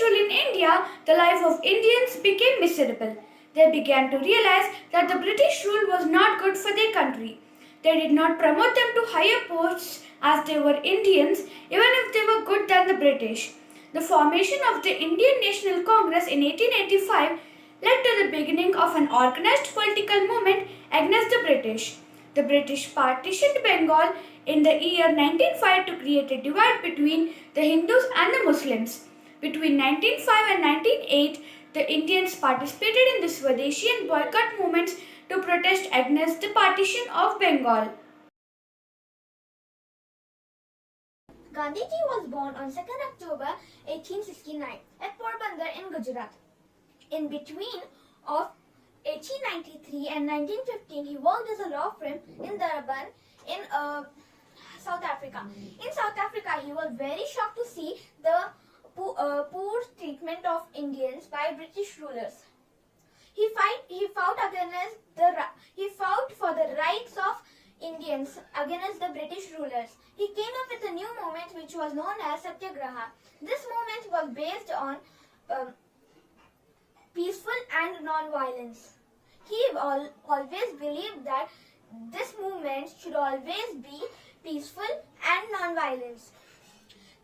rule in India, the life of Indians became miserable. They began to realize that the British rule was not good for their country. They did not promote them to higher posts as they were Indians, even if they were good than the British. The formation of the Indian National Congress in 1885 led to the beginning of an organized political movement against the British. The British partitioned Bengal in the year 1905 to create a divide between the Hindus and the Muslims. Between 1905 and 1908, the Indians participated in the Swadeshi and boycott movements to protest against the partition of Bengal. Gandhiji was born on 2nd October 1869 at Porbandar in Gujarat. In between of 1893 and 1915, he worked as a law firm in Durban in South Africa. In South Africa, he was very shocked to see the poor treatment of Indians by British rulers. He fought for the rights of Indians against the British rulers. He came up with a new movement which was known as Satyagraha. This movement was based on peaceful and non-violence. He always believed that this movement should always be peaceful and non-violence.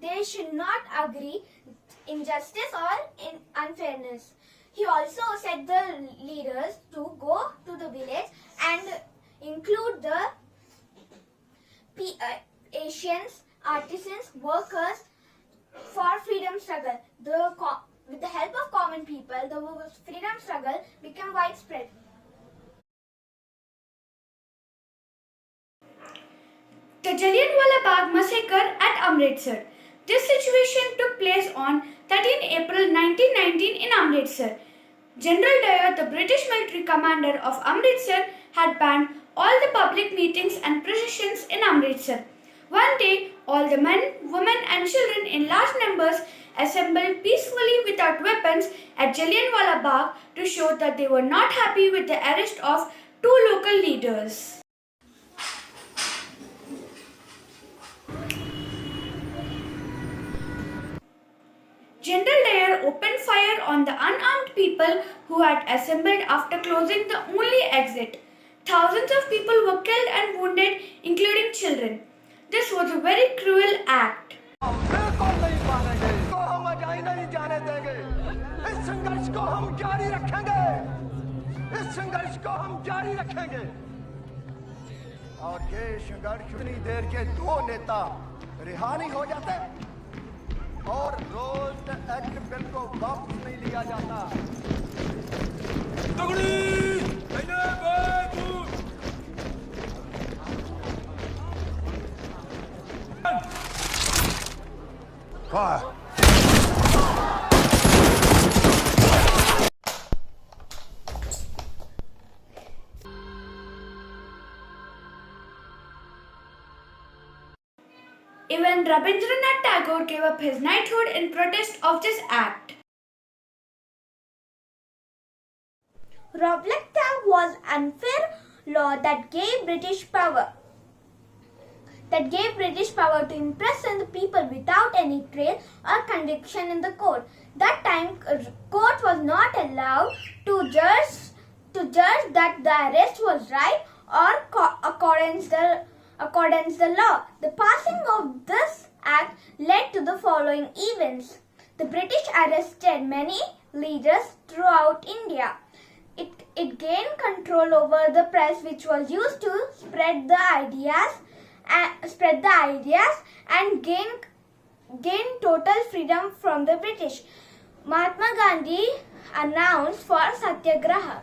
They should not agree injustice or unfairness. He also set the leaders to go to the village and include the Asians, artisans, workers for freedom struggle. With the help of common people, the freedom struggle became widespread. The Jallianwala Bagh massacre at Amritsar. This situation took place on 13 April 1919 in Amritsar. General Dyer, the British military commander of Amritsar, had banned all the public meetings and processions in Amritsar. One day, all the men, women and children in large numbers assembled peacefully without weapons at Jallianwala Bagh to show that they were not happy with the arrest of two local leaders. General Dyer opened fire on the unarmed people who had assembled after closing the only exit. Thousands of people were killed and wounded, including children. This was a very cruel act. और ये संघर्ष इतनी देर के दो नेता रिहा नहीं हो जाते और रोज एक्ट बिल को वापस नहीं लिया जाता। Fire. Even Rabindranath Tagore gave up his knighthood in protest of this act. Rowlatt Act was an unfair law that gave British power to imprison the people without any trial or conviction in the court. That time, court was not allowed to judge that the arrest was right or accordance the law. The passing of this act led to the following events. The British arrested many leaders throughout India. It gained control over the press, which was used to spread the ideas and gain total freedom from the British. Mahatma Gandhi announced for Satyagraha.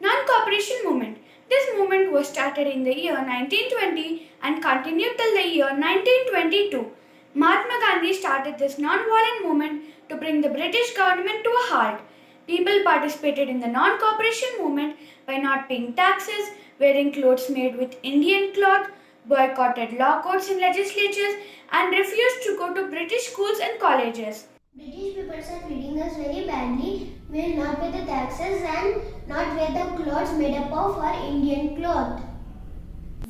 Non-cooperation movement. This movement was started in the year 1920 and continued till the year 1922. Mahatma Gandhi started this non-violent movement to bring the British government to a halt. People participated in the non-cooperation movement by not paying taxes, wearing clothes made with Indian cloth, boycotted law courts and legislatures, and refused to go to British schools and colleges. British people are treating us very badly. We will not pay the taxes and not wear the clothes made up of our Indian cloth.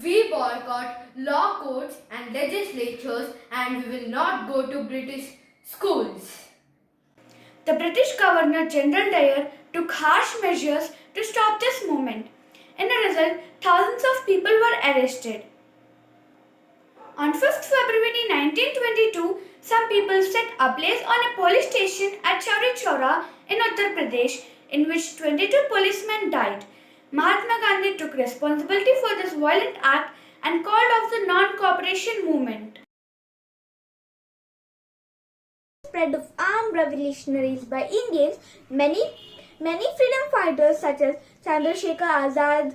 We boycott law courts and legislatures, and we will not go to British schools. The British Governor General Dyer took harsh measures to stop this movement. In a result, thousands of people were arrested. On 5th February 1922, some people set ablaze on a police station at Chauri Chaura in Uttar Pradesh, in which 22 policemen died. Mahatma Gandhi took responsibility for this violent act and called off the non-cooperation movement. Spread of armed revolutionaries by Indians, many freedom fighters such as Chandrasekhar Azad,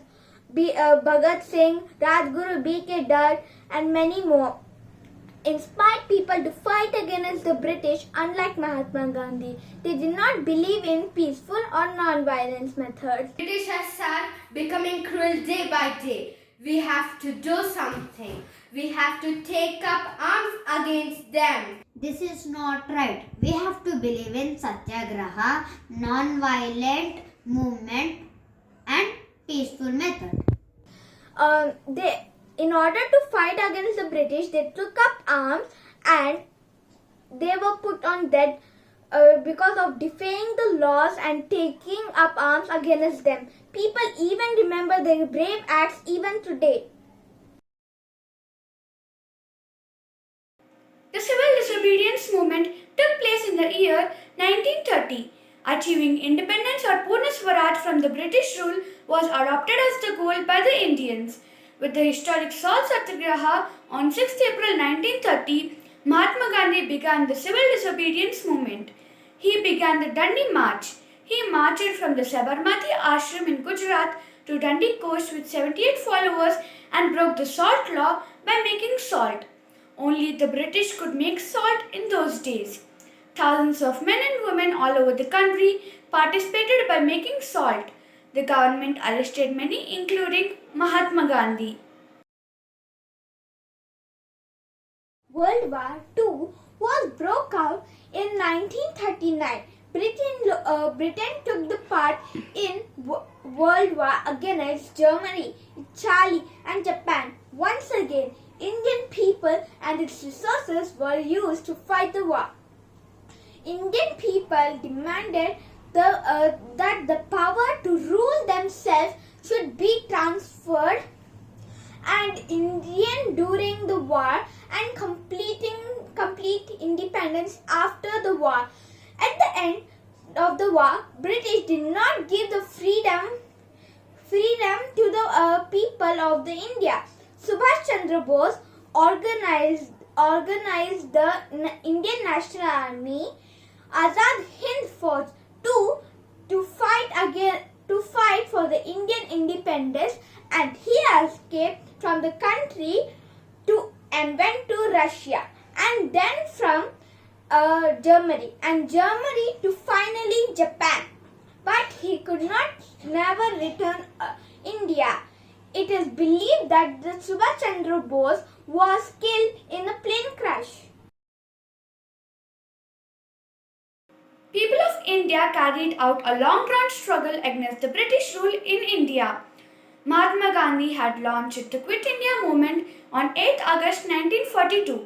Bhagat Singh, Rajguru B.K. Dutt, and many more inspired people to fight against the British. Unlike Mahatma Gandhi, they did not believe in peaceful or non-violence methods. British has started becoming cruel day by day. We have to do something. We have to take up arms against them. This is not right. We have to believe in satyagraha, non-violent movement and peaceful method. In order to fight against the British, they took up arms and they were put on death because of defying the laws and taking up arms against them. People even remember their brave acts even today. The civil disobedience movement took place in the year 1930. Achieving independence or Purna Swaraj from the British rule was adopted as the goal by the Indians. With the historic Salt Satyagraha on 6th April 1930, Mahatma Gandhi began the civil disobedience movement. He began the Dandi March. He marched from the Sabarmati ashram in Gujarat to Dandi coast with 78 followers and broke the salt law by making salt. Only the British could make salt in those days. Thousands of men and women all over the country participated by making salt. The government arrested many, including Mahatma Gandhi. World War II was broke out in 1939. Britain took the part in World War against Germany, Italy and Japan. Once again, Indian people and its resources were used to fight the war. Indian people demanded that the power to rule themselves should be transferred and Indian during the war and complete independence after the war. At the end of the war, British did not give the freedom to the people of the India. Subhash Chandra Bose organized the Indian National Army, Azad Hind Force, to fight for the Indian independence, and he escaped from the country and went to Russia and then from Germany to finally Japan. But he could never return India. It is believed that the Subhash Chandra Bose was killed in a plane crash. People of India carried out a long-drawn struggle against the British rule in India. Mahatma Gandhi had launched the Quit India movement on 8 August 1942.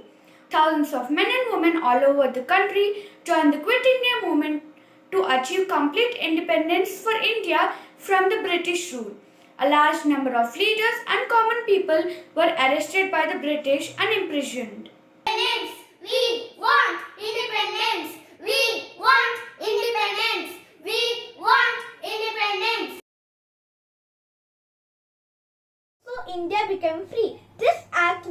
Thousands of men and women all over the country joined the Quit India movement to achieve complete independence for India from the British rule. A large number of leaders and common people were arrested by the British and imprisoned. Independence! We want independence! We want independence! We want independence! So India became free. This act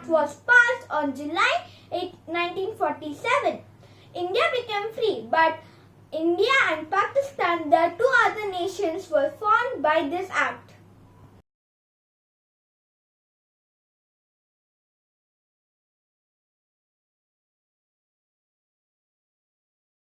was passed on July 8, 1947. India became free, but India and Pakistan, the two other nations, were formed by this act.